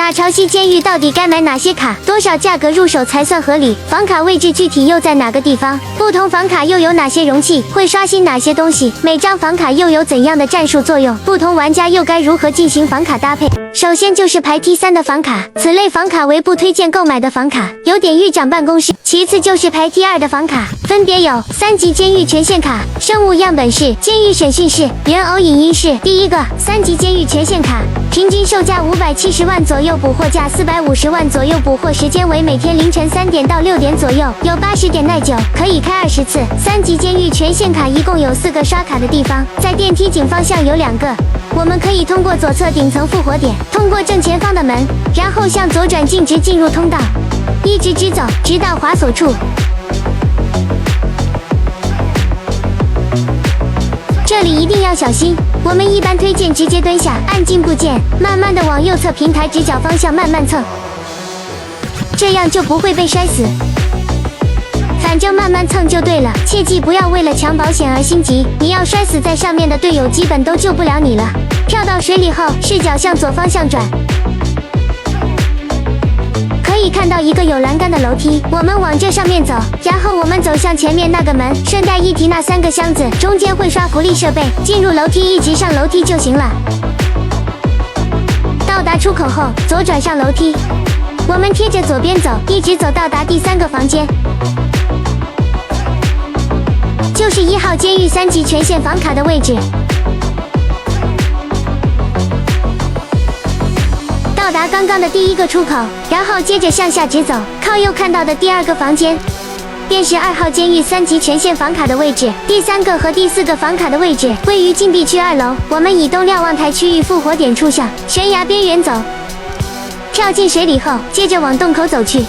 大潮汐监狱到底该买哪些卡？多少价格入手才算合理？房卡位置具体又在哪个地方？不同房卡又有哪些容器？会刷新哪些东西？每张房卡又有怎样的战术作用？不同玩家又该如何进行房卡搭配？首先就是排 T3的房卡，此类房卡为不推荐购买的房卡，有典狱长办公室。其次就是排 T2的房卡，分别有3级监狱权限卡、生物样本室、监狱审讯室、人偶影音室。第一个3级监狱权限卡，平均售价570万左右，捕获价450万左右，捕获时间为每天凌晨3点到6点左右，有80点耐久，可以开20次。3级监狱权限卡一共有4个刷卡的地方，在电梯井方向有2个。我们可以通过左侧顶层复活点，通过正前方的门，然后向左转径直进入通道，一直直走，直到滑索处。这里一定要小心，我们一般推荐直接蹲下，按进步键，慢慢的往右侧平台直角方向慢慢蹭，这样就不会被摔死。反正慢慢蹭就对了，切记不要为了抢保险而心急，你要摔死在上面的队友基本都救不了你了。跳到水里后，视角向左方向转，可以看到一个有栏杆的楼梯，我们往这上面走，然后我们走向前面那个门，顺带一提那3个箱子中间会刷福利设备，进入楼梯一直上楼梯就行了。到达出口后，左转上楼梯，我们贴着左边走，一直走到达第3个房间，就是1号监狱3级权限房卡的位置。到达刚刚的第1个出口，然后接着向下直走，靠右看到的第2个房间，便是2号监狱3级权限房卡的位置。第3个和第4个房卡的位置位于禁闭区2楼。我们以东瞭望台区域复活点处向悬崖边缘走，跳进水里后，接着往洞口走去。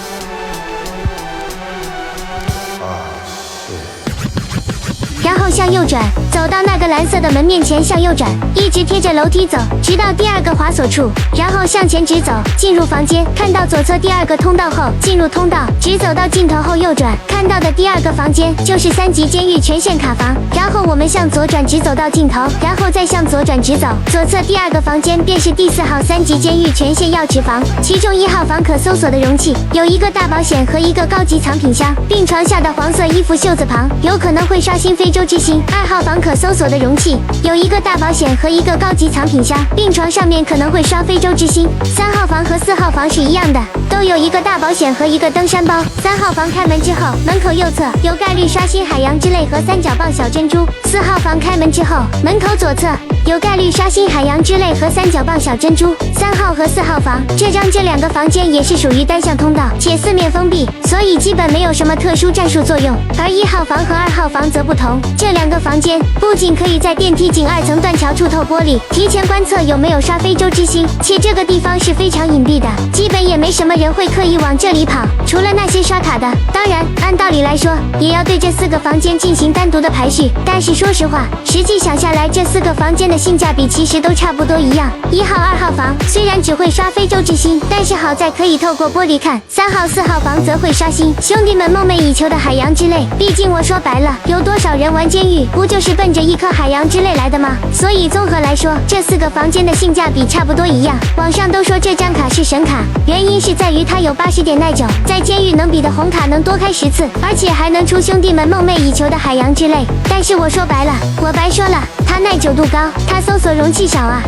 然后向右转，走到那个蓝色的门面前，向右转，一直贴着楼梯走，直到第2个滑索处，然后向前直走，进入房间。看到左侧第2个通道后，进入通道，直走到尽头后右转，看到的第2个房间就是3级监狱权限卡房。然后我们向左转直走到尽头，然后再向左转直走，左侧第2个房间便是第4号3级监狱权限钥匙房。其中1号房可搜索的容器有1个大保险和1个高级藏品箱，病床下的黄色衣服袖子旁有可能会刷新非洲之星。2号房可搜索的容器有1个大保险和1个高级藏品箱，病床上面可能会刷非洲之星。3号房和4号房是一样的，都有1个大保险和1个登山包。3号房开门之后，门口右侧有概率刷新海洋之泪和3角棒小珍珠。4号房开门之后，门口左侧有概率刷新海洋之泪和3角棒小珍珠。3号和4号房这2个房间也是属于单向通道，且4面封闭，所以基本没有什么特殊战术作用。而1号房和2号房则不同，这2个房间不仅可以在电梯井2层断桥处透玻璃，提前观测有没有刷非洲之星，且这个地方是非常隐蔽的，基本也没什么人会刻意往这里跑，除了那些刷卡的。当然，按道理来说，也要对这4个房间进行单独的排序，但是说实话，实际想下来，这4个房间的性价比其实都差不多一样。1号、2号房虽然只会刷非洲之星，但是好在可以透过玻璃看。3号、4号房则会刷新兄弟们梦寐以求的海洋之泪。毕竟我说白了，有多少人玩监狱不就是奔着1颗海洋之泪来的吗？所以综合来说，这4个房间的性价比差不多一样。网上都说这张卡是神卡，原因是在于它有80点耐久，在监狱能比的红卡能多开10次，而且还能出兄弟们梦寐以求的海洋之泪。但是我说白了，我白说了，它耐久度高，它搜索容器少啊，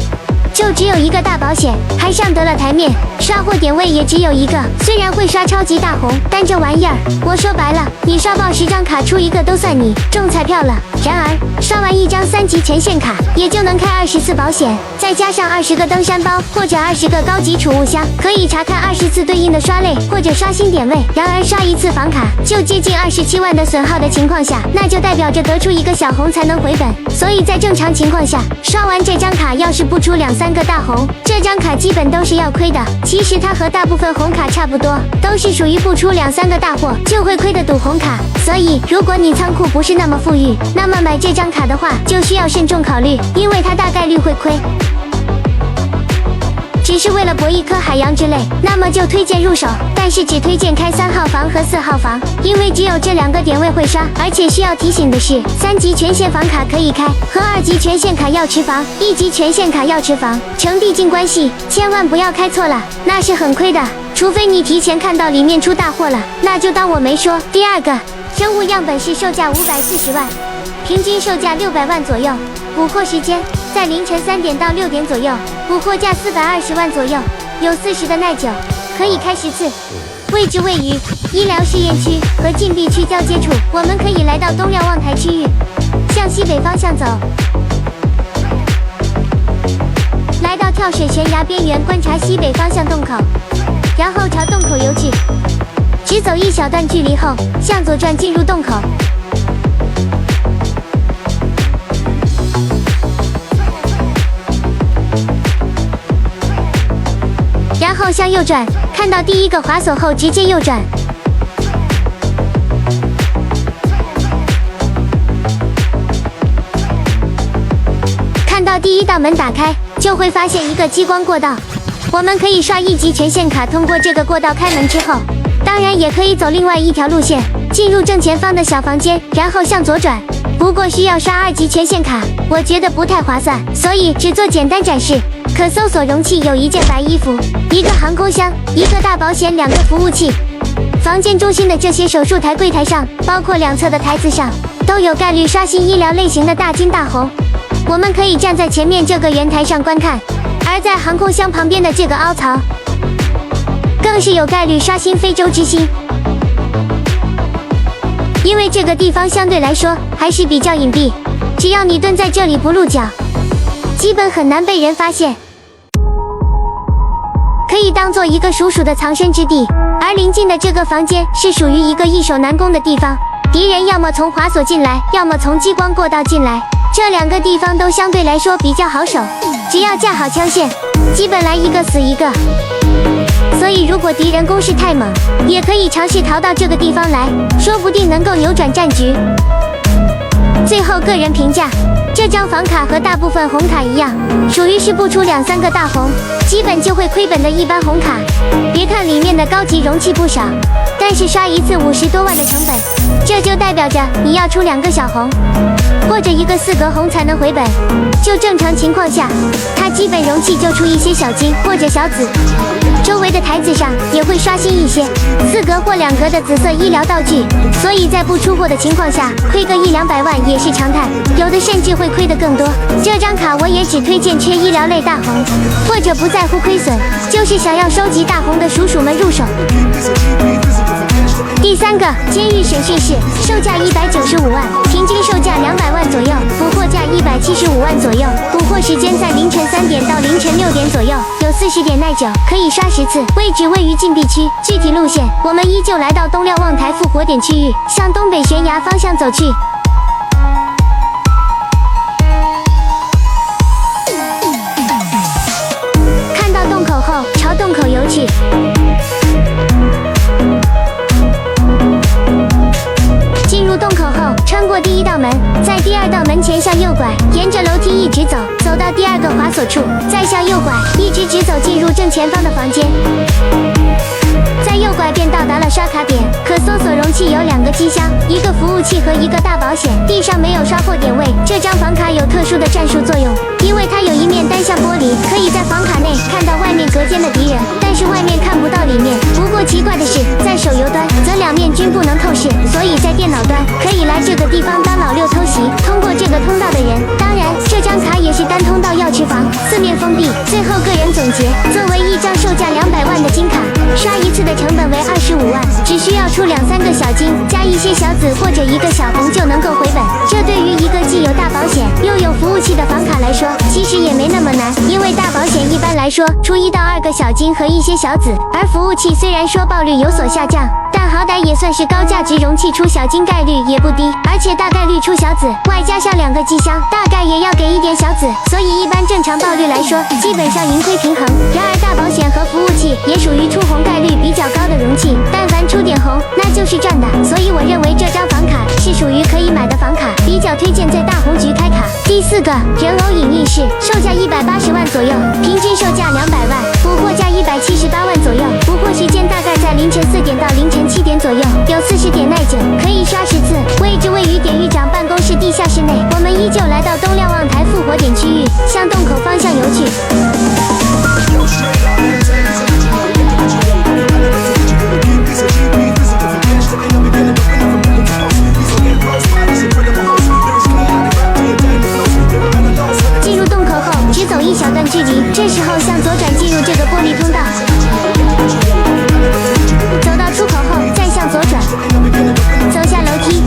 就只有1个大保险，还上得了台面，刷货点位也只有1个。虽然会刷超级大红，但这玩意儿，我说白了，你刷爆10张卡出1个都算你中彩票了。然而，刷完1张3级权限卡，也就能开20次保险，再加上20个登山包或者20个高级储物箱，可以查看20次对应的刷类或者刷新点位。然而刷1次房卡就接近27万的损耗的情况下，那就代表着得出1个小红才能回本。所以在正常情况下，刷完这张卡要是不出2-3个大红，这张卡基本都是要亏的。其实它和大部分红卡差不多，都是属于不出2-3个大货就会亏的赌红卡。所以如果你仓库不是那么富裕，那么买这张卡的话就需要慎重考虑，因为它大概率会亏。只是为了博一颗海洋之泪，那么就推荐入手，但是只推荐开3号房和4号房，因为只有这2个点位会刷。而且需要提醒的是，3级权限房卡可以开，和2级权限卡要持房，1级权限卡要持房，成递进关系，千万不要开错了，那是很亏的。除非你提前看到里面出大货了，那就当我没说。第2个，生物样本是售价540万，平均售价600万左右，补货时间在凌晨3点到6点左右，补货价420万左右，有40的耐久，可以开10次。位置位于医疗试验区和禁闭区交接处，我们可以来到东瞭望台区域，向西北方向走，来到跳水悬崖边缘，观察西北方向洞口，然后朝洞口游去，只走一小段距离后，向左转进入洞口。然后向右转，看到第1个滑索后直接右转。看到第1道门打开，就会发现一个激光过道，我们可以刷1级权限卡通过这个过道开门之后，当然也可以走另外一条路线，进入正前方的小房间，然后向左转。不过需要刷2级权限卡，我觉得不太划算，所以只做简单展示。可搜索容器有1件白衣服、1个航空箱、1个大保险、2个服务器。房间中心的这些手术台柜台上，包括2侧的台子上，都有概率刷新医疗类型的大金大红。我们可以站在前面这个圆台上观看，而在航空箱旁边的这个凹槽，更是有概率刷新非洲之星。因为这个地方相对来说还是比较隐蔽，只要你蹲在这里不露脚，基本很难被人发现，可以当做一个鼠鼠的藏身之地。而临近的这个房间是属于一个易守难攻的地方，敌人要么从滑索进来，要么从激光过道进来，这2个地方都相对来说比较好守，只要架好枪线，基本来一个死一个。所以如果敌人攻势太猛，也可以尝试逃到这个地方来，说不定能够扭转战局。最后个人评价，这张房卡和大部分红卡一样，属于是不出2、3个大红，基本就会亏本的一般红卡。别看里面的高级容器不少，但是刷1次50多万的成本，这就代表着你要出2个小红，或者1个4格红才能回本。就正常情况下，它基本容器就出一些小金或者小紫，周围的台子上也会刷新一些4格或2格的紫色医疗道具，所以在不出货的情况下，亏个1、200万也是常态，有的甚至会亏得更多。这张卡我也只推荐缺医疗类大红，或者不在乎亏损，就是想要收集大红的鼠鼠们入手。第3个，监狱审讯室，售价195万，平均售价200万左右，补货价175万左右，补货时间在凌晨3点到凌晨6点左右，有40点耐久，可以刷10次。位置位于禁闭区，具体路线我们依旧来到东瞭望台复活点区域，向东北悬崖方向走去。看到洞口后，朝洞口游去。进入洞口后，穿过第1道门，在第2道门前向右拐，沿着楼梯一直走，走到第2个滑索处，再向右拐，一直直走进入正前方的房间。在右拐便到达了刷卡点，可搜索容器有2个机箱、1个服务器和1个大保险，地上没有刷货点位。这张房卡有特殊的战术作用，因为它有一面单向玻璃，可以在房卡内看到外面隔间的敌人，但是外面看不到里面。不过奇怪的是，在手游端则2面均不能透视，所以在电脑端可以来这个地方当老六偷袭通过这个通道的人。当然，这张卡也是单通道钥匙房，四面封闭。最后个人总结，作为一张售价200万的金卡，刷1次的成本为25万，只需要出2、3个小金加一些小紫或者1个小红就能够回本。这对于一个既有大保险又有服务器的房卡来说，其实也没那么难，因为大保险一般来说出1到2个小金和一些小紫，而服务器虽然说爆率有所下降，但好歹也算是高价值容器，出小金概率也不低，而且大概率出小紫，外加上2个机箱，大概也要给一点小紫，所以一般正常爆率来说，基本上盈亏平衡。然而大保险和服务器也属于出红概率比较高的容器，但凡出点红，那就是赚的，所以我认为这张房卡是属于可以买的房卡，比较推荐在大红局开卡。第4个，人偶影印室，售价180万左右，平均售价200万，补凌晨4点到凌晨7点左右，有40点耐久，可以刷10次。位置位于典狱长办公室地下室内。我们依旧来到东瞭望台复活点区域，向洞口方向游去。进入洞口后，只走一小段距离，这时候向左转进入这个玻璃通道。走到出口后，再向左转，走下楼梯，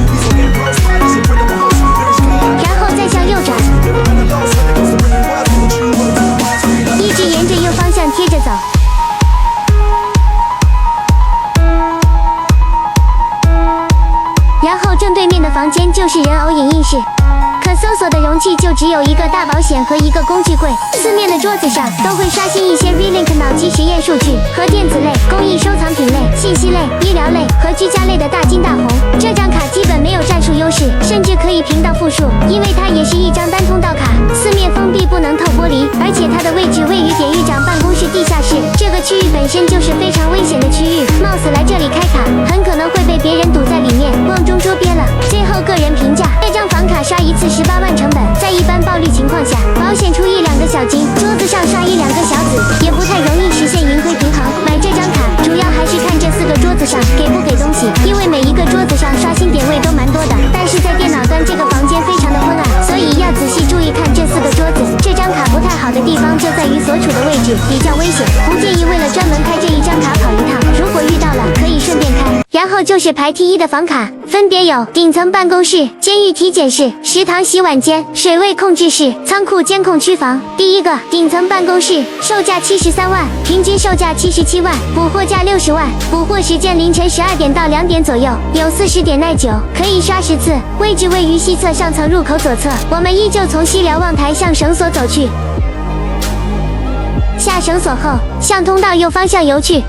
然后再向右转，一直沿着右方向贴着走。然后正对面的房间就是人偶影印室。可搜索的容器就只有一个大保险和一个工具柜，四面的桌子上都会刷新一些 Relink 脑机实验数据和电子类、工艺收藏品类、信息类、医疗类和居家类的大金大红。这张卡基本没有战术优势，甚至可以平到负数，因为它也是一张单通道卡，四面封闭不能透玻璃，而且它的位置位于典狱长办公室地下室，这个区域本身就是非常危险的区域，冒死来这里开卡，很可能会被别人堵在里面，瓮中捉鳖了。最后个人评价，这张房卡刷一次18万成本，在一般暴率情况下，保险出1-2个小金，桌子上刷1-2个小子，也不太容易实现盈亏平衡。买这张卡主要还是看这4个桌子上给不给东西，因为每一个桌子上刷新点位都蛮多的，但是在电脑端这个房间非常的昏暗，所以要仔细注意看这4个桌子。这张卡不太好的地方就在于所处的位置比较危险，不建议为了专门开这一张卡跑一趟，如果遇到了可以顺便开。然后就是排T1的房卡，分别有顶层办公室、监狱体检室、食堂洗碗间、水位控制室、仓库监控区房。第一个顶层办公室，售价73万，平均售价77万，补货价60万，补货时间凌晨12点到2点左右，有40点耐久，可以刷10次。位置位于西侧上层入口左侧。我们依旧从西瞭望台向绳索走去，下绳索后向通道右方向游去。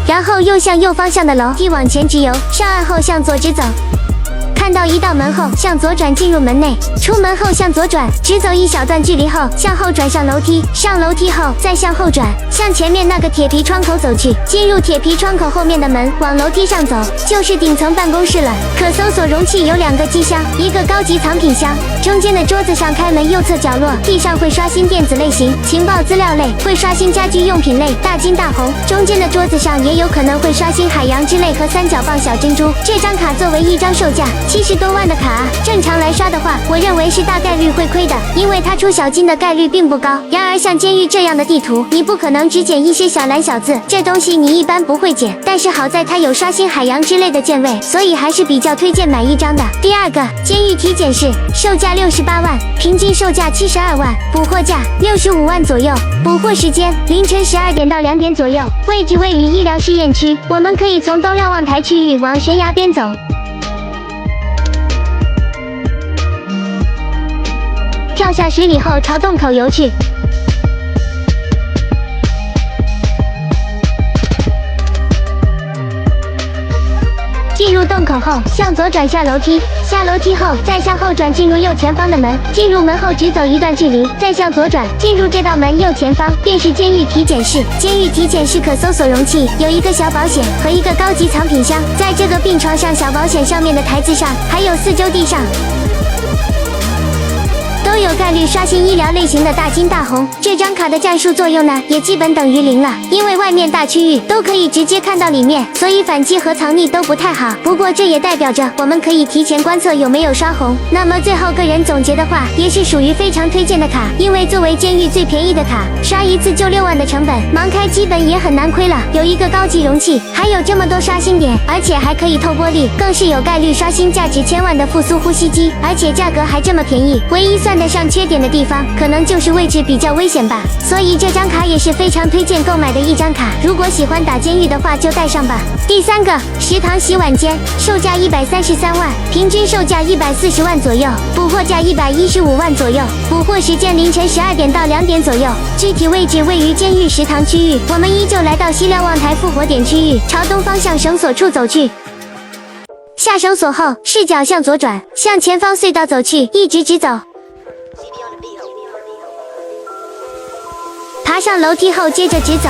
然后又向右方向的楼梯往前直游，上岸后向左直走，看到一道门后向左转进入门内，出门后向左转，直走一小段距离后向后转上楼梯，上楼梯后再向后转，向前面那个铁皮窗口走去，进入铁皮窗口后面的门，往楼梯上走，就是顶层办公室了。可搜索容器有2个机箱，一个高级藏品箱，中间的桌子上开门右侧角落，地上会刷新电子类型、情报资料类，会刷新家居用品类、大金大红，中间的桌子上也有可能会刷新海洋之类和3角棒小珍珠。这张卡作为一张售价70多万的卡啊，正常来刷的话，我认为是大概率会亏的，因为它出小金的概率并不高。然而像监狱这样的地图，你不可能只捡一些小蓝小字，这东西你一般不会捡，但是好在它有刷新海洋之类的键位，所以还是比较推荐买一张的。第二个监狱体检室，售价68万，平均售价72万，补货价65万左右，补货时间凌晨12点到2点左右，位置位于医疗试验区。我们可以从东瞭望台区域往悬崖边走，跳下水里后朝洞口游去。进入洞口后，向左转下楼梯，下楼梯后再向后转进入右前方的门，进入门后直走一段距离，再向左转进入这道门右前方便是监狱体检室。监狱体检室可搜索容器有一个小保险和一个高级藏品箱，在这个病床上小保险上面的台子上，还有四周地上都有概率刷新医疗类型的大金大红。这张卡的战术作用呢，也基本等于0了，因为外面大区域都可以直接看到里面，所以反击和藏匿都不太好。不过这也代表着我们可以提前观测有没有刷红。那么最后个人总结的话，也是属于非常推荐的卡，因为作为监狱最便宜的卡，刷一次就6万的成本，盲开基本也很难亏了。有一个高级容器，还有这么多刷新点，而且还可以透玻璃，更是有概率刷新价值1000万的复苏呼吸机，而且价格还这么便宜。唯一算得上缺点的地方，可能就是位置比较危险吧。所以这张卡也是非常推荐购买的一张卡，如果喜欢打监狱的话就带上吧。第三个食堂洗碗间，售价133万，平均售价140万左右，补货价115万左右，补货时间凌晨12点到2点左右，具体位置位于监狱食堂区域。我们依旧来到西瞭望台复活点区域，朝东方向绳索处走去。下绳索后，视角向左转，向前方隧道走去，一直直走。爬上楼梯后，接着直走。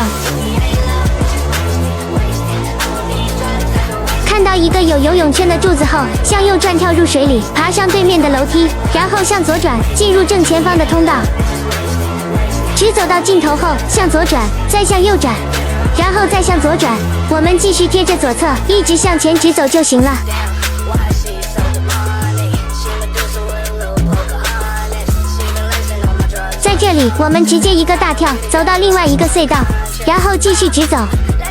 看到一个有游泳圈的柱子后，向右转跳入水里，爬上对面的楼梯，然后向左转，进入正前方的通道。直走到尽头后，向左转，再向右转，然后再向左转。我们继续贴着左侧，一直向前直走就行了。在这里，我们直接一个大跳，走到另外一个隧道，然后继续直走。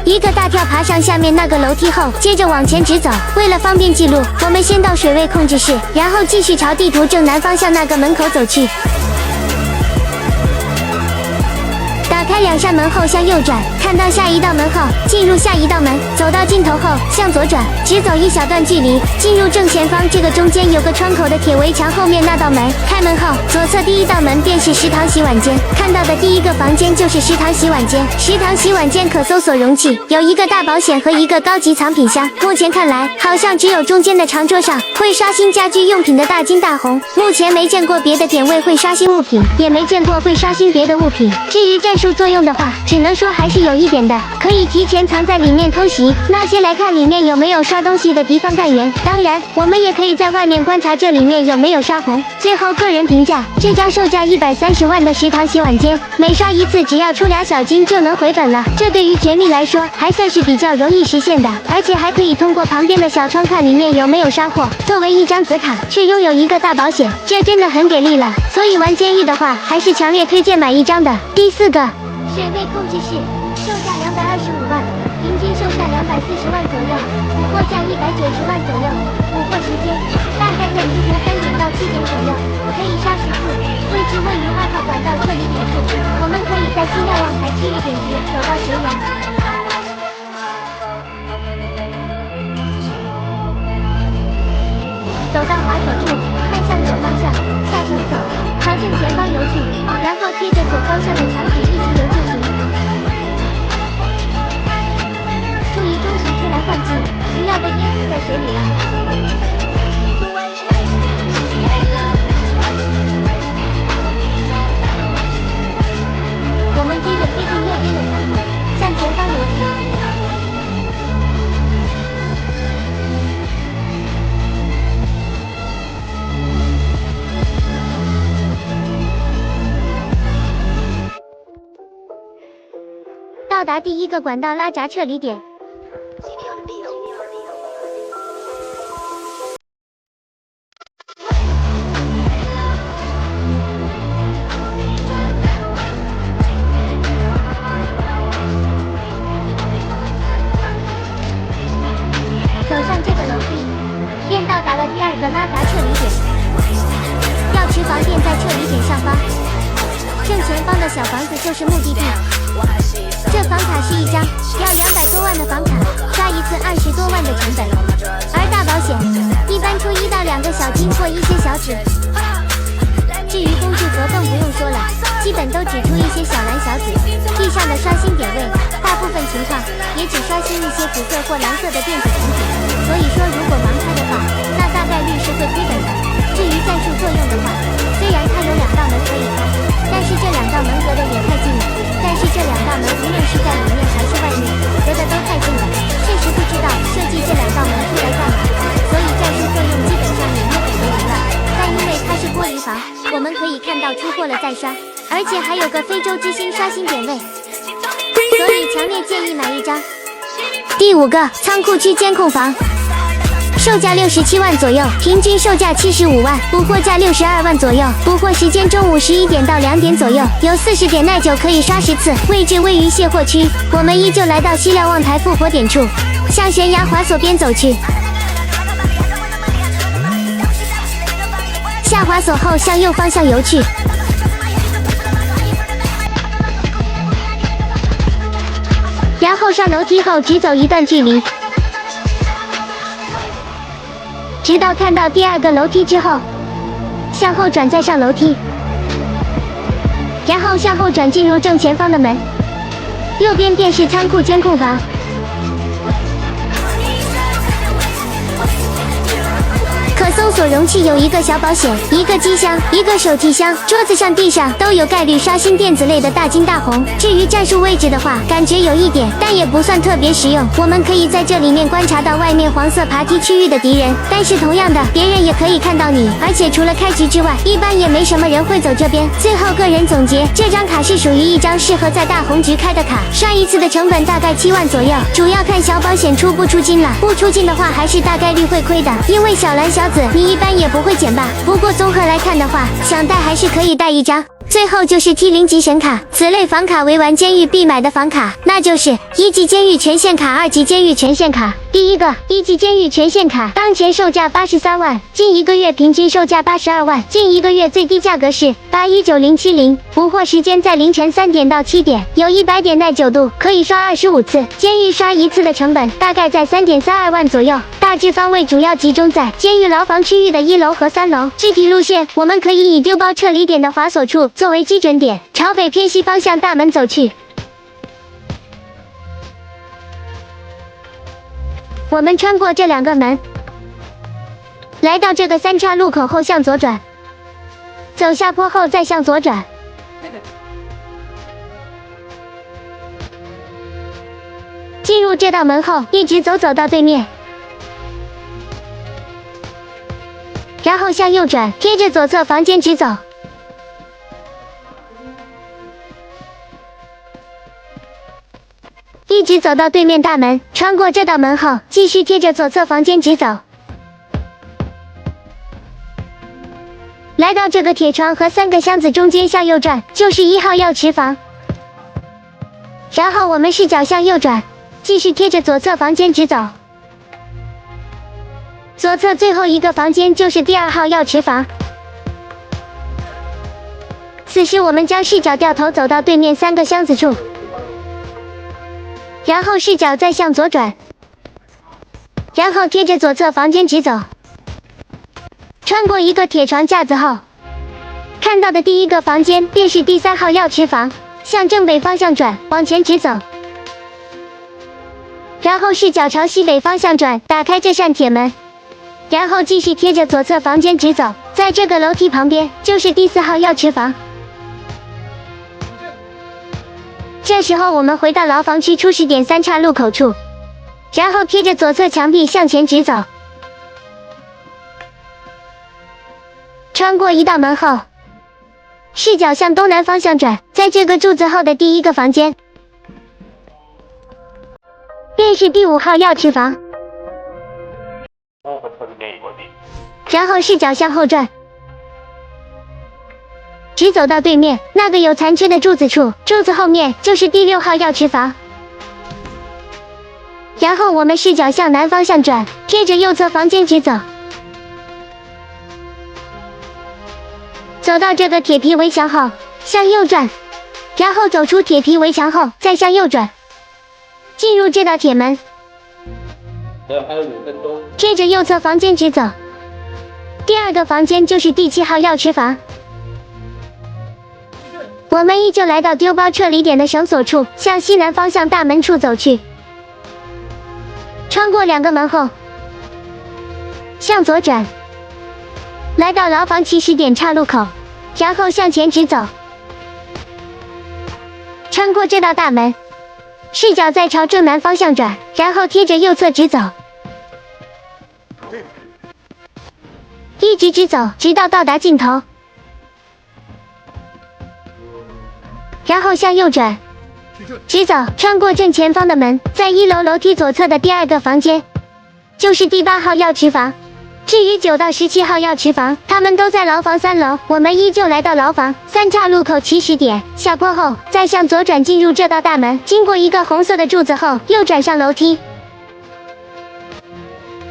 一个大跳爬上下面那个楼梯后，接着往前直走。为了方便记录，我们先到水位控制室，然后继续朝地图正南方向那个门口走去。打开2扇门后向右转，看到下一道门后，进入下一道门，走到尽头后向左转，直走一小段距离，进入正前方这个中间有个窗口的铁围墙后面那道门。开门后，左侧第一道门便是食堂洗碗间，看到的第一个房间就是食堂洗碗间。食堂洗碗间可搜索容器，有一个大保险和一个高级藏品箱。目前看来，好像只有中间的长桌上会刷新家居用品的大金大红。目前没见过别的点位会刷新物品，也没见过会刷新别的物品。至于战术作用的话，只能说还是有一点的，可以提前藏在里面偷袭那些来看里面有没有刷东西的敌方干员。当然，我们也可以在外面观察这里面有没有刷红。最后个人评价，这张售价130万的食堂洗碗间，每刷一次只要出2小金就能回本了。这对于绝密来说还算是比较容易实现的，而且还可以通过旁边的小窗看里面有没有刷货。作为一张紫卡，却拥有一个大保险，这真的很给力了。所以玩监狱的话，还是强烈推荐买一张的。第4个。水位控制室，售价225万，平均售价240万左右，补货价190万左右，补货时间大概在凌晨3点到7点左右，可以刷10次。位置位于2号管道撤离点处，我们可以在西瞭望台7点直走到石崖。走到滑手处，看向左方向，下层走，朝正前方游去，然后贴着左方向的墙体一直游就行。注意中途出来换气，不要被淹死在水里了。我们接着贴近右边的墙体，向前方游去。到达第1个管道拉闸撤离点。走上这个楼梯，便到达了第2个拉闸撤离点。药池房店在撤离点上方，正前方的小房子就是目的地。这房卡是一张要200多万的房卡，刷一次20多万的成本，而大保险一般出1到2个小金或一些小纸。至于工具则更不用说了，基本都只出一些小蓝小纸。地上的刷新点位，大部分情况也只刷新一些紫色或蓝色的电子产品。所以说，如果盲开的话，那大概率是会亏本的。至于战术作用的话，虽然它有2道门可以开，但是这2道门隔得也太近了。但是这2道门无论是在里面还是外面，隔得都太近了，确实不知道设计这2道门出来干嘛。所以战术作用基本上也没给没了。但因为它是玻璃房，我们可以看到出货了再刷，而且还有个非洲之星刷新点位，所以强烈建议买一张。第5个仓库区监控房。售价67万左右，平均售价75万，补货价62万左右，补货时间中午11点到2点左右，有40点耐久可以刷10次，位置位于卸货区。我们依旧来到西瞭望台复活点处，向悬崖滑索边走去。下滑索后向右方向游去。然后上楼梯后直走一段距离。直到看到第2个楼梯之后，向后转再上楼梯，然后向后转进入正前方的门，右边便是仓库监控房。可可搜索容器有一个小保险，一个机箱，一个手提箱，桌子上、地上都有概率刷新电子类的大金大红。至于战术位置的话，感觉有一点，但也不算特别实用。我们可以在这里面观察到外面黄色爬梯区域的敌人，但是同样的，别人也可以看到你。而且除了开局之外，一般也没什么人会走这边。最后个人总结，这张卡是属于一张适合在大红局开的卡，刷一次的成本大概7万左右，主要看小保险出不出金了。不出金的话，还是大概率会亏的，因为小蓝小紫你一般也不会捡吧。不过综合来看的话，想带还是可以带一张。最后就是 T0级神卡，此类房卡为玩监狱必买的房卡，那就是1级监狱权限卡、2级监狱权限卡。第一个1级监狱权限卡，当前售价83万，近1个月平均售价82万，近1个月最低价格是819070，补货时间在凌晨3点到7点，有100点耐久度，可以刷25次，监狱刷一次的成本大概在3.32万左右。大致方位主要集中在监狱牢房区域的1楼和3楼，具体路线我们可以以丢包撤离点的滑索处作为基准点，朝北偏西方向大门走去。我们穿过这2个门，来到这个3岔路口后向左转，走下坡后再向左转，进入这道门后一直走到对面，然后向右转，贴着左侧房间直走。一直走到对面大门，穿过这道门后，继续贴着左侧房间直走，来到这个铁窗和3个箱子中间向右转，就是1号药池房。然后我们视角向右转，继续贴着左侧房间直走。左侧最后一个房间就是第2号药池房。此时我们将视角掉头走到对面3个箱子处，然后视角再向左转，然后贴着左侧房间直走，穿过一个铁床架子后，看到的第一个房间便是第3号药池房，向正北方向转，往前直走，然后视角朝西北方向转，打开这扇铁门，然后继续贴着左侧房间直走，在这个楼梯旁边就是第4号药池房。这时候我们回到牢房区初始点3岔路口处，然后贴着左侧墙壁向前直走，穿过一道门后，视角向东南方向转，在这个柱子后的第1个房间便是第5号药池房，然后视角向后转，直走到对面那个有残缺的柱子处，柱子后面就是第6号药池房。然后我们视角向南方向转，贴着右侧房间直走，走到这个铁皮围墙后向右转，然后走出铁皮围墙后再向右转，进入这道铁门，还有5分钟，贴着右侧房间直走，第2个房间就是第7号药池房。我们依旧来到丢包撤离点的绳索处，向西南方向大门处走去，穿过2个门后向左转，来到牢房起始点岔路口，然后向前直走，穿过这道大门，视角再朝正南方向转，然后贴着右侧直走，一直直走直到到达尽头，然后向右转，直走，穿过正前方的门，在1楼楼梯左侧的第2个房间，就是第8号药池房。至于9到17号药池房，他们都在牢房3楼。我们依旧来到牢房3岔路口起始点，下坡后再向左转进入这道大门，经过一个红色的柱子后，右转上楼梯，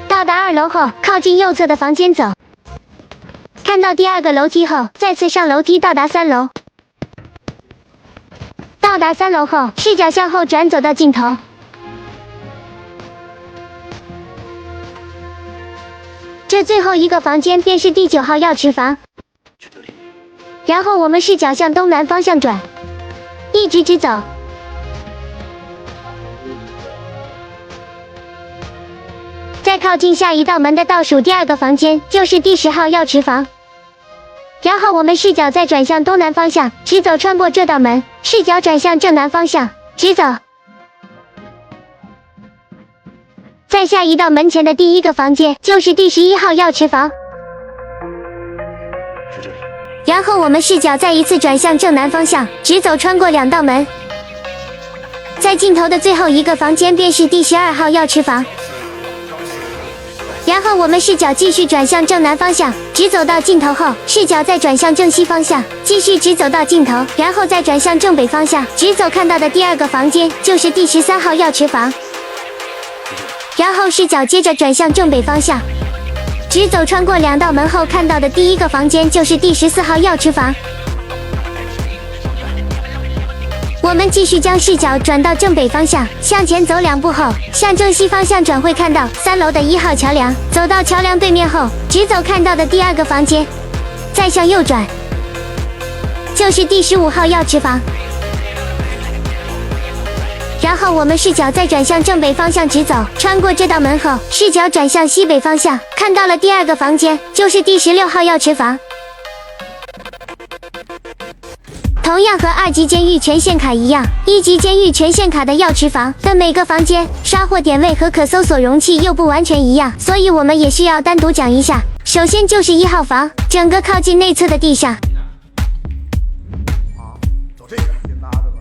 到达2楼后，靠近右侧的房间走，看到第2个楼梯后，再次上楼梯到达3楼。到达3楼后，视角向后转走到尽头，这最后一个房间便是第9号药池房。然后我们视角向东南方向转，一直直走，在在靠近下一道门的倒数第二个房间，就是第10号药池房。然后我们视角再转向东南方向，直走穿过这道门，视角转向正南方向，直走。在下一道门前的第1个房间，就是第11号药池房。然后我们视角再一次转向正南方向，直走穿过2道门。在尽头的最后一个房间便是第12号药池房。然后我们视角继续转向正南方向，直走到尽头后，视角再转向正西方向，继续直走到尽头，然后再转向正北方向，直走看到的第2个房间就是第13号药池房。然后视角接着转向正北方向，直走穿过2道门后看到的第1个房间就是第14号药池房。我们继续将视角转到正北方向，向前走2步后，向正西方向转会看到3楼的1号桥梁。走到桥梁对面后，直走看到的第2个房间，再向右转，就是第15号药池房。然后我们视角再转向正北方向直走，穿过这道门后，视角转向西北方向，看到了第2个房间，就是第16号药池房。同样和2级监狱权限卡一样，1级监狱权限卡的药池房的每个房间刷货点位和可搜索容器又不完全一样，所以我们也需要单独讲一下。首先就是1号房，整个靠近内侧的地上，走这边先拿着吧。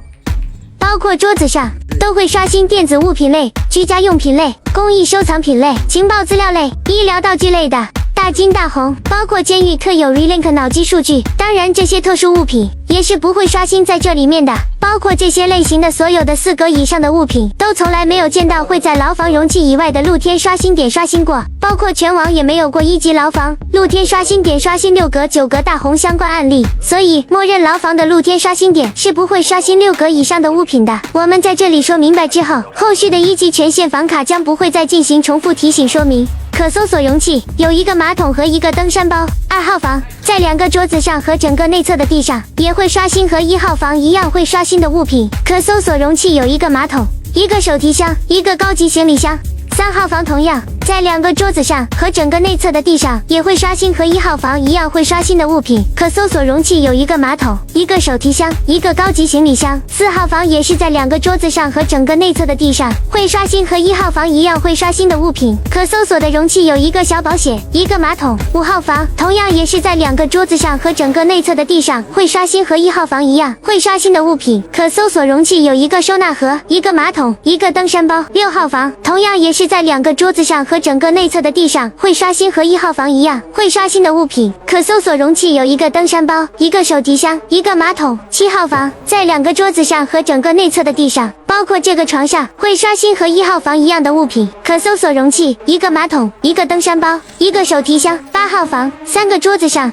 包括桌子上都会刷新电子物品类、居家用品类、工艺收藏品类、情报资料类、医疗道具类的。大金大红，包括监狱特有 Relink 脑机数据，当然这些特殊物品也是不会刷新在这里面的。包括这些类型的所有的4格以上的物品，都从来没有见到会在牢房容器以外的露天刷新点刷新过，包括全网也没有过1级牢房露天刷新点刷新6格、9格大红相关案例，所以默认牢房的露天刷新点是不会刷新6格以上的物品的。我们在这里说明白之后，后续的1级权限房卡将不会再进行重复提醒说明。可搜索容器有1个马桶和1个登山包。2号房在2个桌子上和整个内侧的地上也会刷新和1号房一样会刷新的物品。可搜索容器有1个马桶、1个手提箱、1个高级行李箱。3号房同样在2个桌子上和整个内侧的地上也会刷新和1号房一样会刷新的物品。可搜索容器有1个马桶、1个手提箱、1个高级行李箱。4号房也是在2个桌子上和整个内侧的地上会刷新和1号房一样会刷新的物品。可搜索的容器有1个小保险、1个马桶。5号房同样也是在2个桌子上和整个内侧的地上会刷新和1号房一样会刷新的物品。可搜索容器有1个收纳盒、1个马桶、1个登山包。6号房同样也是在2个桌子上和整个内侧的地上会刷新和1号房一样会刷新的物品。可搜索容器有1个登山包、1个手提箱、1个马桶。7号房在2个桌子上和整个内侧的地上，包括这个床上会刷新和1号房一样的物品。可搜索容器1个马桶、1个登山包、1个手提箱。8号房3个桌子上、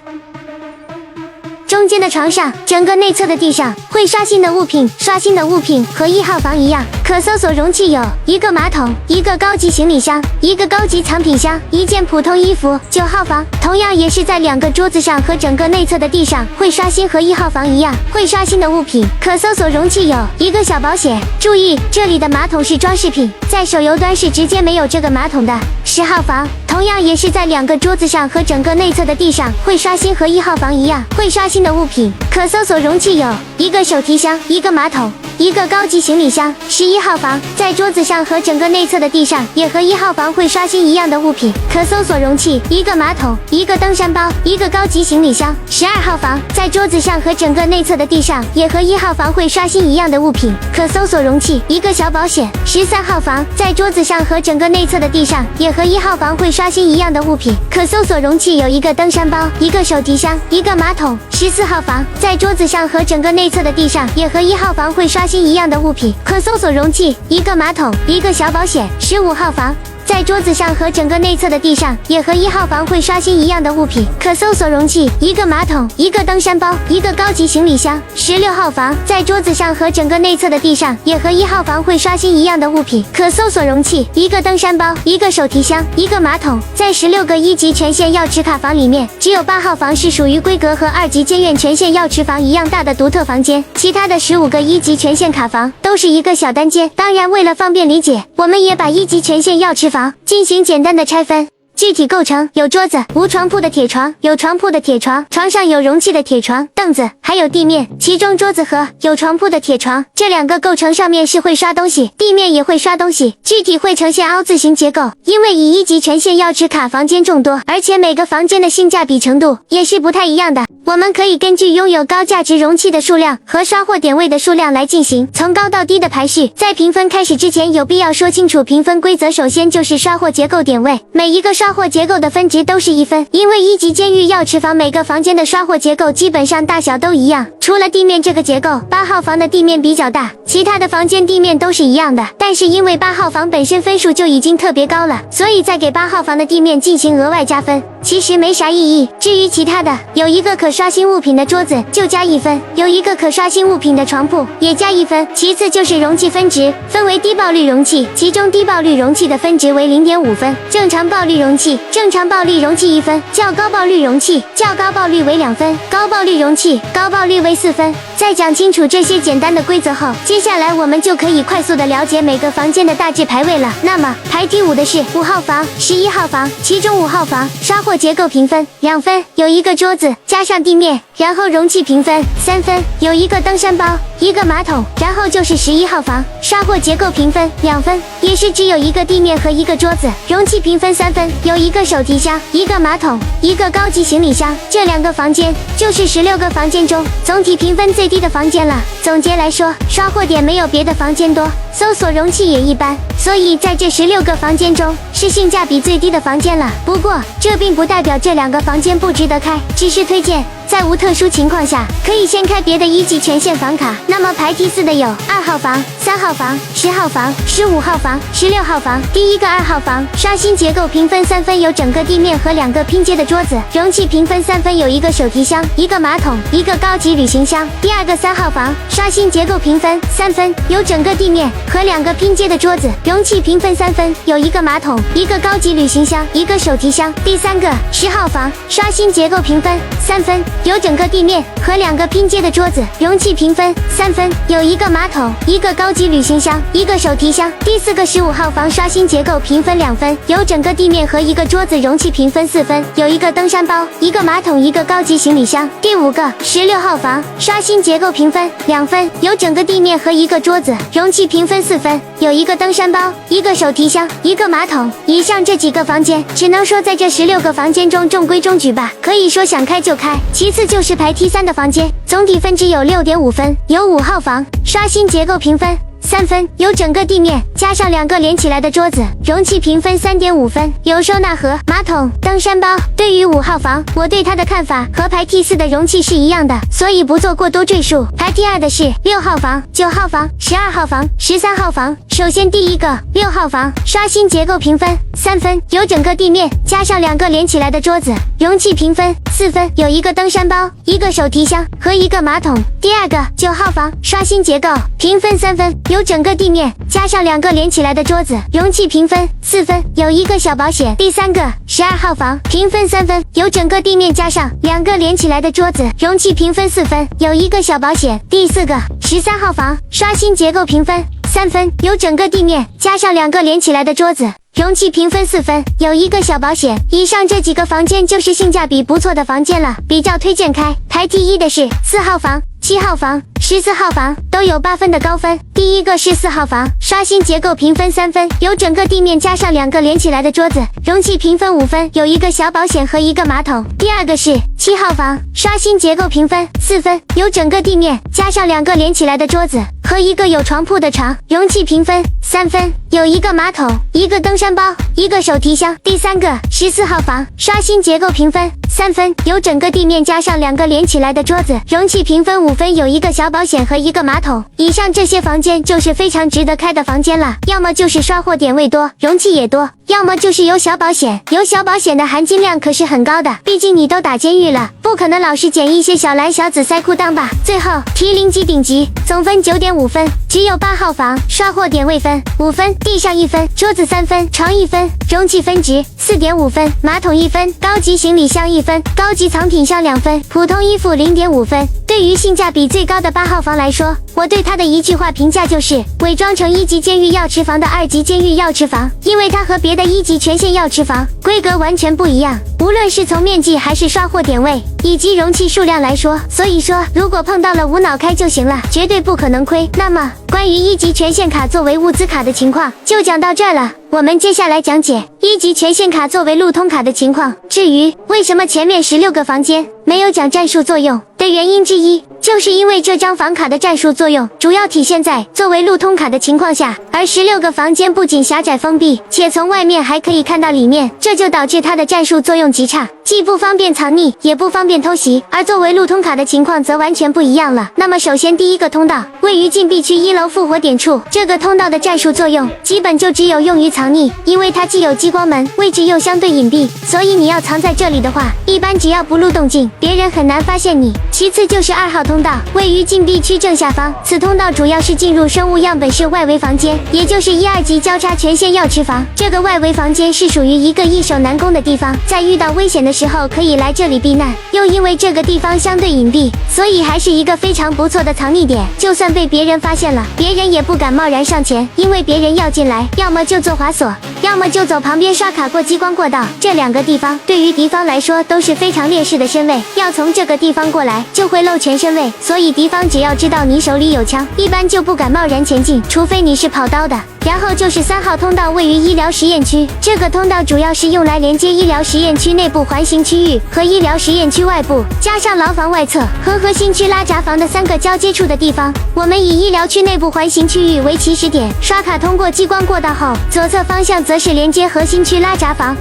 中间的床上、整个内侧的地上会刷新的物品，刷新的物品和1号房一样。可搜索容器有1个马桶、1个高级行李箱、1个高级藏品箱、1件普通衣服。9号房同样也是在2个桌子上和整个内侧的地上会刷新和1号房一样会刷新的物品。可搜索容器有1个小保险，注意这里的马桶是装饰品，在手游端是直接没有这个马桶的。10号房同样也是在2个桌子上和整个内侧的地上会刷新和1号房一样会刷新的物品。可搜索容器有1个手提箱、1个马桶、1个高级行李箱。11号房在桌子上和整个内侧的地上也和1号房会刷新一样的物品。可搜索容器1个马桶、1个登山包、1个高级行李箱。12号房在桌子上和整个内侧的地上也和1号房会刷新一样的物品。可搜索容器1个小保险。13号房在桌子上和整个内侧的地上也和1号房会刷新一样的物品。可搜索容器有1个登山包、1个手提箱、1个马桶。14号房在桌子上和整个内侧的地上也和1号房会刷新一样的物品。可搜索容器1个马桶、1个小保险。15号房在桌子上和整个内侧的地上也和1号房会刷新一样的物品。可搜索容器1个马桶、1个登山包、1个高级行李箱。16号房在桌子上和整个内侧的地上也和1号房会刷新一样的物品。可搜索容器1个登山包、1个手提箱、1个马桶。在16个1级权限药池卡房里面，只有8号房是属于规格和2级监院权限药池房一样大的独特房间，其他的15个1级权限卡房都是一个小单间。当然为了方便理解，我们也把1级权限药池房房进行简单的拆分。具体构成有桌子、无床铺的铁床、有床铺的铁床、床上有容器的铁床、凳子，还有地面。其中桌子和有床铺的铁床这两个构成上面是会刷东西，地面也会刷东西，具体会呈现凹字形结构。因为以1级权限要吃卡房间众多，而且每个房间的性价比程度也是不太一样的。我们可以根据拥有高价值容器的数量和刷货点位的数量来进行从高到低的排序。在评分开始之前，有必要说清楚评分规则。首先就是刷货结构点位，每一个刷货结构的分值都是1分，因为1级监狱药池房每个房间的刷货结构基本上大小都一样，除了地面这个结构，8号房的地面比较大，其他的房间地面都是一样的。但是因为8号房本身分数就已经特别高了，所以再给8号房的地面进行额外加分，其实没啥意义。至于其他的，有一个可刷新物品的桌子就加1分，有一个可刷新物品的床铺也加1分。其次就是容器分值，分为低爆率容器，其中低爆率容器的分值为0.5分，正常爆率容器，正常爆率容器1分，较高爆率容器，较高爆率为2分，高爆率容器，高爆率为4分。在讲清楚这些简单的规则后，接下来我们就可以快速的了解每个房间的大致排位了。那么排第5的是5号房、11号房，其中5号房刷货结构评分2分，有一个桌子加上地面，然后容器评分3分，有一个登山包，一个马桶，然后就是11号房刷货结构评分2分，也是只有一个地面和一个桌子，容器评分3分，有一个手提箱，一个马桶，一个高级行李箱。这2个房间就是16个房间中总体评分最低的房间了。总结来说，刷货点没有别的房间多，搜索容器也一般，所以在这16个房间中是性价比最低的房间了。不过这并不代表这2个房间不值得开，只是推荐在无特殊情况下，可以先开别的1级权限房卡。那么排第4的有2号房、3号房、10号房、15号房、16号房。第一个2号房刷新结构评分3分，有整个地面和2个拼接的桌子，容器评分3分，有一个手提箱，一个马桶，一个高级旅行箱。第二个3号房刷新结构评分3分，有整个地面和2个拼接的桌子，容器评分3分，有一个马桶，一个高级旅行箱，一个手提箱。第3个10号房刷新结构评分3分，有整个地面和2个拼接的桌子，容器评分3分，有一个马桶，一个高级旅行箱，一个手提箱。第4个15号房刷新结构评分2分，有整个地面和一个桌子，容器评分4分，有一个登山包，一个马桶，一个高级行李箱。第5个16号房刷新结构评分2分，有整个地面和一个桌子，容器评分4分，有一个登山包，一个手提箱，一个马桶。以上这几个房间只能说在这16个房间中中规中矩吧，可以说想开就开。其次就是排第3的房间，总体分值有6.5分，有5号房刷新结构评分3分，有整个地面加上2个连起来的桌子，容器评分3.5分，有收纳盒、马桶、登山包。对于5号房，我对它的看法和排第4的容器是一样的，所以不做过多赘述。排第2的是6号房、9号房、12号房、13号房。首先第一个6号房刷新结构评分3分，有整个地面加上2个连起来的桌子，容器评分4分，有一个登山包、一个手提箱和一个马桶。第二个9号房刷新结构评分3分，有整个地面加上2个连起来的桌子，容器评分4分，有一个小保险。第3个12号房评分3分，有整个地面加上2个连起来的桌子，容器评分4分，有一个小保险。第4个13号房刷新结构评分3分，有整个地面加上2个连起来的桌子，容器评分4分，有一个小保险。以上这几个房间就是性价比不错的房间了，比较推荐开。排第1的是4号房、7号房、14号房，都有8分的高分。第一个是4号房刷新结构评分3分，有整个地面加上2个连起来的桌子，容器评分5分，有一个小保险和一个马桶。第二个是7号房刷新结构评分4分，有整个地面加上2个连起来的桌子和一个有床铺的床，容器评分3分，有一个马桶，一个登山包，一个手提箱。第3个14号房刷新结构评分3分，有整个地面加上2个连起来的桌子，容器评分5分，有一个小保险和一个马桶。以上这些房间就是非常值得开的房间了，要么就是刷货点位多，容器也多，要么就是有小保险。有小保险的含金量可是很高的，毕竟你都打监狱了，不可能老是捡一些小蓝小紫塞裤裆吧。最后提0级顶级，总分9.5分。只有8号房，刷货点位分5分，地上1分，桌子3分，床1分，容器分值4.5分，马桶1分，高级行李箱1分，高级藏品箱2分，普通衣服0.5分。对于性价比最高的8号房来说，我对它的一句话评价就是：伪装成1级监狱药池房的2级监狱药池房，因为它和别的1级全县药池房规格完全不一样，无论是从面积还是刷货点位以及容器数量来说，所以说如果碰到了无脑开就行了，绝对不可能亏。那么关于1级全县卡作为物资卡的情况就讲到这儿了，我们接下来讲解1级全县卡作为路通卡的情况。至于为什么前面16个房间没有讲战术作用的原因之一，就是因为这张房卡的战术作用主要体现在作为路通卡的情况下，而16个房间不仅狭窄封闭，且从外面还可以看到里面，这就导致它的战术作用极差，既不方便藏匿，也不方便偷袭。而作为路通卡的情况则完全不一样了。那么首先第一个通道位于禁闭区1楼复活点处，这个通道的战术作用基本就只有用于藏匿，因为它既有激光门，位置又相对隐蔽，所以你要藏在这里的话，一般只要不露动静，别人很难发现你。其次就是2号通道，位于禁闭区正下方，此通道主要是进入生物样本室外围房间，也就是1、2级交叉全县药池房。这个外围房间是属于一个易守难攻的地方，在遇到危险的时候可以来这里避难，又因为这个地方相对隐蔽，所以还是一个非常不错的藏匿点。就算被别人发现了，别人也不敢贸然上前，因为别人要进来，要么就做滑索，要么就走旁边刷卡过激光过道，这2个地方对于敌方来说都是非常劣势的身位，要从这个地方过来就会露全身位，所以敌方只要知道你手里有枪，一般就不敢贸然前进，除非你是跑刀的。然后就是3号通道，位于医疗实验区，这个通道主要是用来连接医疗实验区内部环形区域和医疗实验区外部，加上牢房外侧和核心区拉闸房的3个交接处的地方。我们以医疗区内部环形区域为起始点，刷卡通过激光过道后，左侧方向则是连接核心区拉闸房。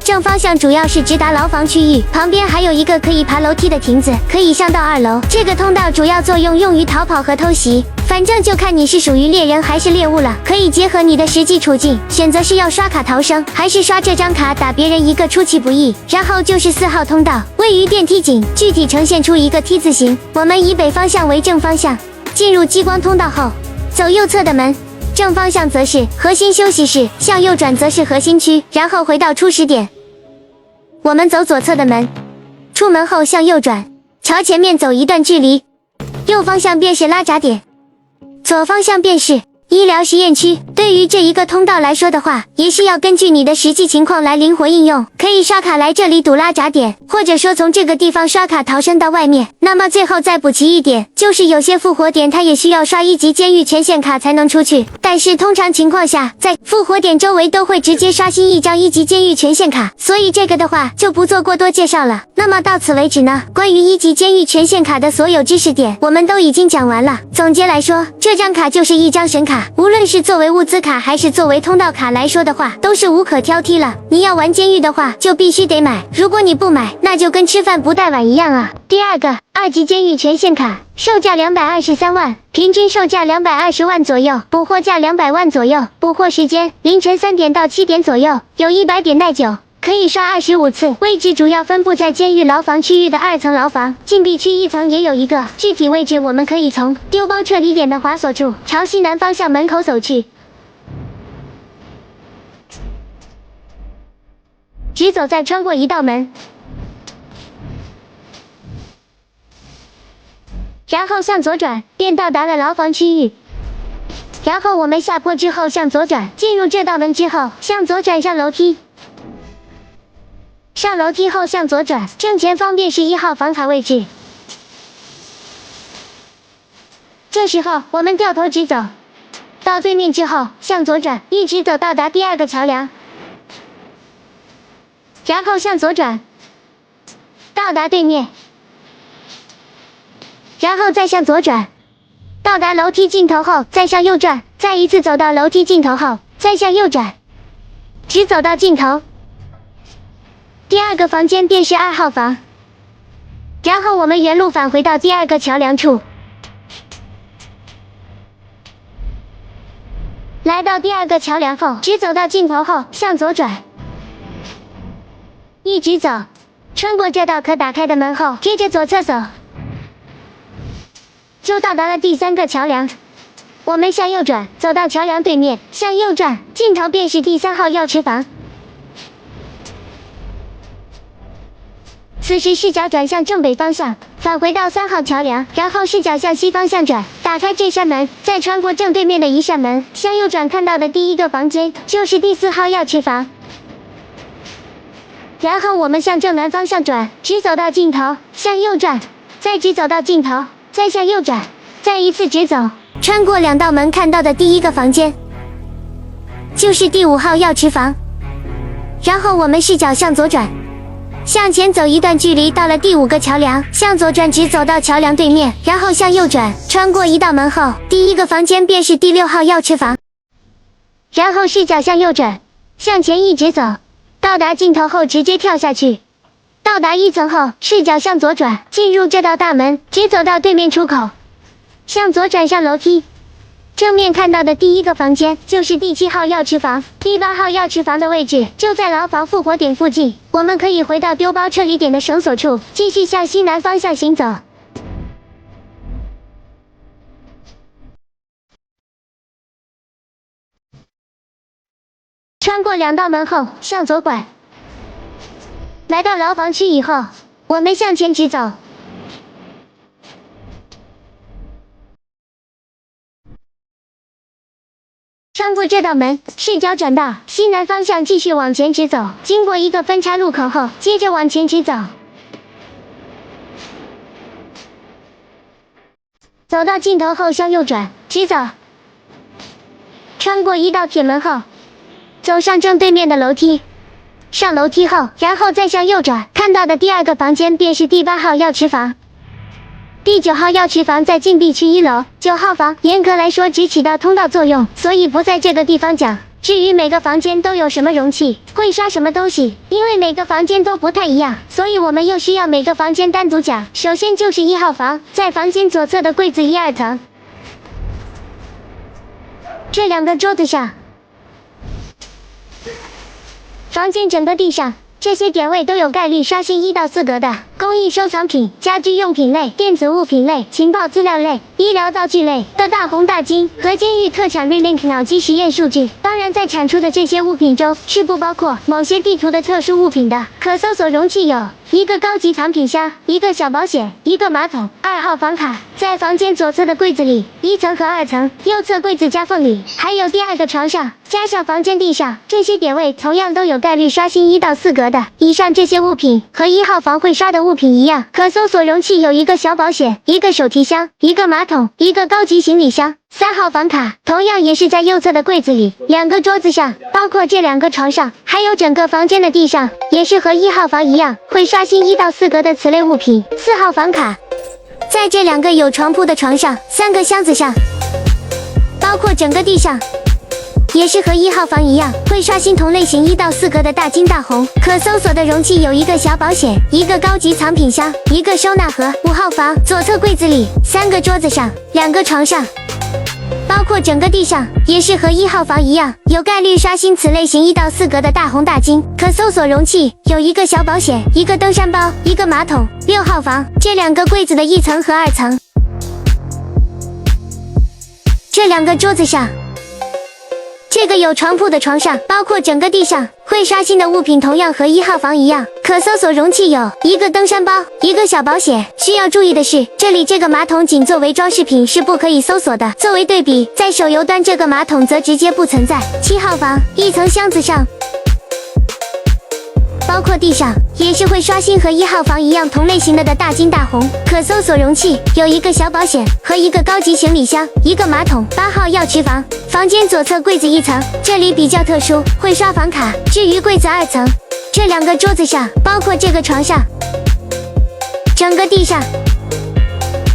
正方向主要是直达牢房区域，旁边还有一个可以爬楼梯的亭子，可以上到2楼。这个通道主要作用用于逃跑和偷袭，反正就看你是属于猎人还是猎物了，可以结合你的实际处境，选择是要刷卡逃生，还是刷这张卡打别人一个出其不意。然后就是4号通道，位于电梯井，具体呈现出一个 T 字形，我们以北方向为正方向，进入激光通道后，走右侧的门，正方向则是核心休息室，向右转则是核心区，然后回到初始点。我们走左侧的门，出门后向右转，朝前面走一段距离，右方向便是拉闸点，左方向便是医疗实验区。对于这一个通道来说的话，也是要根据你的实际情况来灵活应用，可以刷卡来这里堵拉闸点，或者说从这个地方刷卡逃生到外面。那么最后再补齐一点，就是有些复活点它也需要刷1级监狱全县卡才能出去，但是通常情况下，在复活点周围都会直接刷新一张1级监狱全县卡，所以这个的话就不做过多介绍了。那么到此为止呢，关于1级监狱全县卡的所有知识点我们都已经讲完了。总结来说，这张卡就是一张神卡，无论是作为物资卡还是作为通道卡来说的话，都是无可挑剔了。你要玩监狱的话，就必须得买，如果你不买，那就跟吃饭不带碗一样啊。第二个2级监狱全县卡，售价223万，平均售价220万左右，补货价200万左右，补货时间凌晨3点到7点左右，有100点耐久，可以刷25次。位置主要分布在监狱牢房区域的2层牢房，禁闭区1层也有一个，具体位置我们可以从丢包撤离点的滑索处朝西南方向门口走去，直走再穿过一道门，然后向左转，便到达了牢房区域。然后我们下坡之后向左转，进入这道门之后，向左转上楼梯。上楼梯后向左转，正前方便是1号房卡位置。这时候我们掉头直走，到对面之后向左转，一直走到达第2个桥梁，然后向左转，到达对面，然后再向左转，到达楼梯尽头后再向右转，再一次走到楼梯尽头后再向右转，直走到尽头。第2个房间便是2号房，然后我们原路返回到第2个桥梁处，来到第2个桥梁后，直走到尽头后向左转，一直走，穿过这道可打开的门后，贴着左侧走，就到达了第3个桥梁。我们向右转，走到桥梁对面，向右转，尽头便是第3号药池房。此时视角转向正北方向，返回到3号桥梁，然后视角向西方向转，打开这扇门，再穿过正对面的一扇门，向右转看到的第1个房间就是第4号药池房。然后我们向正南方向转，直走到尽头，向右转，再直走到尽头，再向右转，再一次直走，穿过2道门看到的第1个房间就是第5号药池房。然后我们视角向左转，向前走一段距离，到了第5个桥梁，向左转直走到桥梁对面，然后向右转，穿过1道门后，第1个房间便是第6号药池房。然后视角向右转，向前一直走，到达尽头后直接跳下去。到达1层后，视角向左转，进入这道大门，直走到对面出口，向左转上楼梯。正面看到的第1个房间就是第7号药池房，第8号药池房的位置就在牢房复活点附近。我们可以回到丢包撤离点的绳索处，继续向西南方向行走。穿过2道门后，向左拐，来到牢房区以后，我们向前直走。穿过这道门，视角转到西南方向，继续往前直走。经过1个分岔路口后，接着往前直走。走到尽头后向右转，直走。穿过1道铁门后，走上正对面的楼梯。上楼梯后，然后再向右转，看到的第2个房间便是第8号药池房。第9号药池房在禁闭区1楼，9号房严格来说只起到通道作用，所以不在这个地方讲。至于每个房间都有什么容器，会刷什么东西，因为每个房间都不太一样，所以我们又需要每个房间单独讲。首先就是1号房，在房间左侧的柜子1、2层，这2个桌子上，房间整个地上，这些点位都有概率刷新1到4格的工艺收藏品、家居用品类、电子物品类、情报资料类、医疗道具类的大红大金和监狱特产 Relink 脑机实验数据。当然，在产出的这些物品中是不包括某些地图的特殊物品的。可搜索容器有1个高级藏品箱、1个小保险、1个马桶、2号房卡。在房间左侧的柜子里，1层和2层，右侧柜子夹缝里，还有第2个床上，加上房间地上，这些点位同样都有概率刷新1到4格的。以上这些物品和1号房会刷的物品一样，可搜索容器有1个小保险、1个手提箱、1个马桶、1个高级行李箱。3号房卡同样也是在右侧的柜子里，2个桌子上，包括这2个床上，还有整个房间的地上，也是和1号房一样会刷新1到4格的此类物品。4号房卡在这2个有床铺的床上、3个箱子上，包括整个地上，也是和1号房一样会刷新同类型1到4格的大金大红。可搜索的容器有1个小保险、1个高级藏品箱、1个收纳盒。5号房左侧柜子里，3个桌子上，2个床上，包括整个地上，也是和1号房一样有概率刷新此类型1到4格的大红大金。可搜索容器有1个小保险、1个登山包、1个马桶。6号房这2个柜子的1层和2层，这2个桌子上，这个有床铺的床上，包括整个地上会刷新的物品同样和1号房一样。可搜索容器有1个登山包、1个小保险。需要注意的是，这里这个马桶仅作为装饰品是不可以搜索的。作为对比，在手游端这个马桶则直接不存在。7号房1层箱子上，包括地上，也是会刷新和1号房一样同类型的大金大红。可搜索容器有1个小保险和1个高级行李箱、1个马桶。8号药池房房间左侧柜子1层，这里比较特殊，会刷房卡。至于柜子2层，这2个桌子上，包括这个床上，整个地上，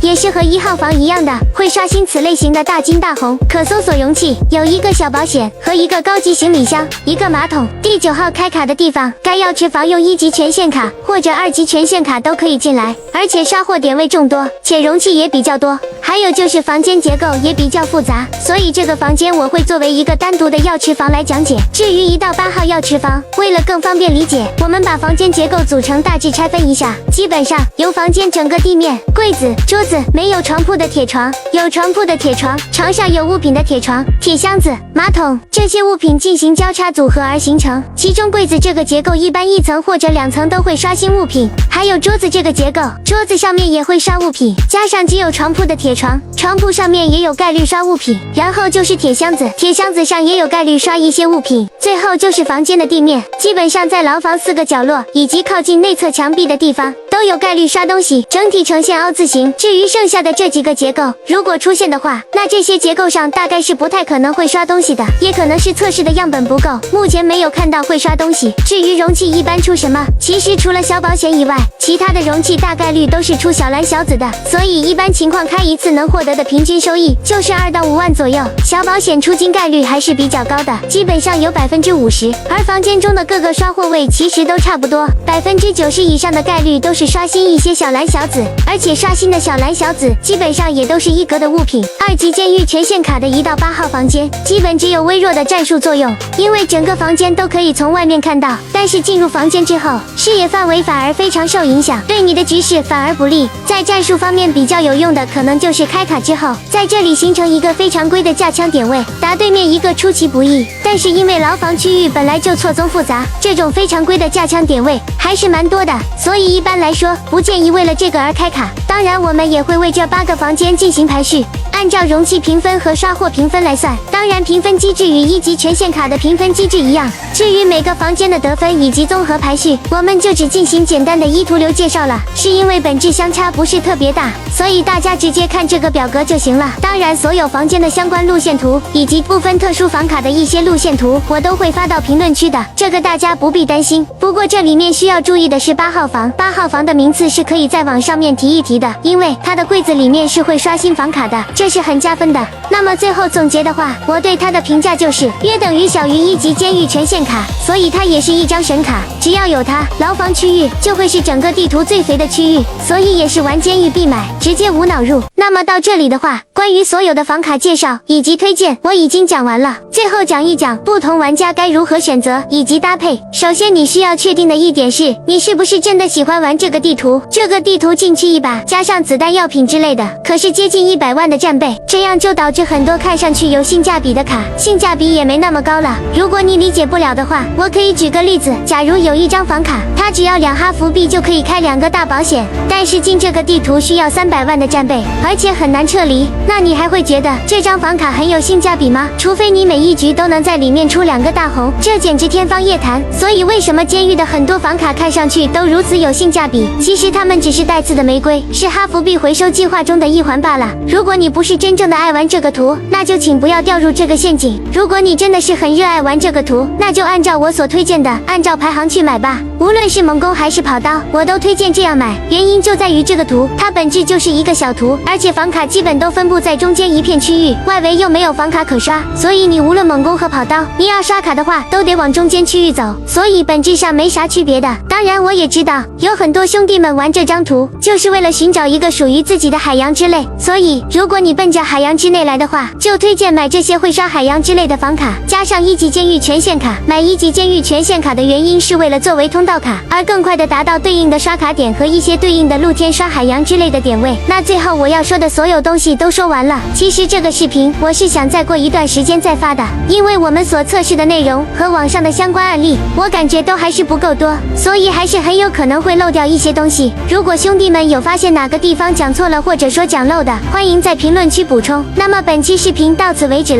也是和1号房一样的会刷新此类型的大金大红。可搜索容器有1个小保险和1个高级行李箱、1个马桶。第9号开卡的地方，该药池房用1级权限卡或者2级权限卡都可以进来，而且刷货点位众多，且容器也比较多。还有就是房间结构也比较复杂，所以这个房间我会作为一个单独的药池房来讲解。至于1到8号药池房，为了更方便理解，我们把房间结构组成大致拆分一下。基本上由房间整个地面、柜子、桌子没有床铺的铁床，有床铺的铁床，床上有物品的铁床，铁箱子、马桶这些物品进行交叉组合而形成。其中柜子这个结构一般一层或者两层都会刷新物品，还有桌子这个结构，桌子上面也会刷物品，加上只有床铺的铁床，床铺上面也有概率刷物品，然后就是铁箱子，铁箱子上也有概率刷一些物品，最后就是房间的地面，基本上在牢房4个角落以及靠近内侧墙壁的地方都有概率刷东西，整体呈现凹字形。至于剩下的这几个结构，如果出现的话，那这些结构上大概是不太可能会刷东西的，也可能是测试的样本不够，目前没有看到会刷东西。至于容器一般出什么，其实除了小保险以外，其他的容器大概率都是出小蓝小紫的，所以一般情况开一次能获得的平均收益就是2到5万左右，小保险出金概率还是比较高的，基本上有50%。而房间中的各个刷货位其实都差不多，90%以上的概率都是刷新一些小蓝小紫，而且刷新的小蓝小紫基本上也都是1格的物品。2级监狱权限卡的1到8号房间基本只有微弱的战术作用，因为整个房间都可以从外面看到，但是进入房间之后，视野范围反而非常受影响，对你的局势反而不利。在战术方面比较有用的可能就是开卡之后，在这里形成一个非常规的架枪点位，打对面一个出其不意。但是因为牢房区域本来就错综复杂，这种非常规的架枪点位还是蛮多的，所以一般来说不建议为了这个而开卡。当然我们也会为这8个房间进行排序，按照容器评分和刷货评分来算，当然评分机制与1级权限卡的评分机制一样。至于每个房间的得分以及综合排序，我们就只进行简单的依图流介绍了，是因为本质相差不是特别大，所以大家直接看这个表格就行了。当然所有房间的相关路线图以及部分特殊房卡的一些路线图我都会发到评论区的，这个大家不必担心。不过这里面需要注意的是8号房，8号房的名次是可以在网上面提一提的，因为它的柜子里面是会刷新房卡的，这是很加分的。那么最后总结的话，我对它的评价就是约等于小于1级监狱权限卡，所以它也是一张神卡，只要有它，牢房区域就会是整个地图最肥的区域，所以也是玩监狱必买，直接无脑入。那么到这里的话，关于所有的房卡介绍以及推荐我已经讲完了，最后讲一讲不同玩家该如何选择以及搭配。首先你需要确定的一点是，你是不是真的喜欢玩这个地图，这个地图进去一把加上子弹药品之类的，可是接近100万的战备，这样就导致很多看上去有性价比的卡，性价比也没那么高了。如果你理解不了的话，我可以举个例子，假如有一张房卡，它只要2哈弗币就可以开2个大保险，但是进这个地图需要300万的战备，而且很难撤离，那你还会觉得这张房卡很有性价比吗？除非你每一局都能在里面出2个大红，这简直天方夜谭。所以为什么监狱的很多房卡看上去都如此有性价比？其实它们只是带刺的玫瑰，是哈弗币回收计划中的一环罢了。如果你不是真正的爱玩这个图，那就请不要掉入这个陷阱。如果你真的是很热爱玩这个图，那就按照我所推荐的，按照排行去买吧。无论是猛攻还是跑刀，我都推荐这样买，原因就在于这个图，它本质就是一个小图，而且房卡基本都分布在中间一片区域，外围又没有房卡可刷，所以你无论猛攻和跑刀，你要刷卡的话都得往中间区域走，所以本质上没啥区别的。当然我也知道有很多兄弟们玩这张图就是为了寻找一个属于自己的海洋之泪，所以如果你奔着海洋之内来的话，就推荐买这些会刷海洋之类的房卡，加上1级监狱权限卡。买1级监狱权限卡的原因是为了作为通道卡，而更快的达到对应的刷卡点和一些对应的露天刷海洋之类的点位。那最后我要说的所有东西都说完了，其实这个视频我是想再过一段时间再发的，因为我们所测试的内容和网上的相关案例，我感觉都还是不够多，所以还是很有可能会漏掉一些东西。如果兄弟们有发现哪个地方讲错了或者说讲漏的，欢迎在评论区补充。那么本期视频到此为止了。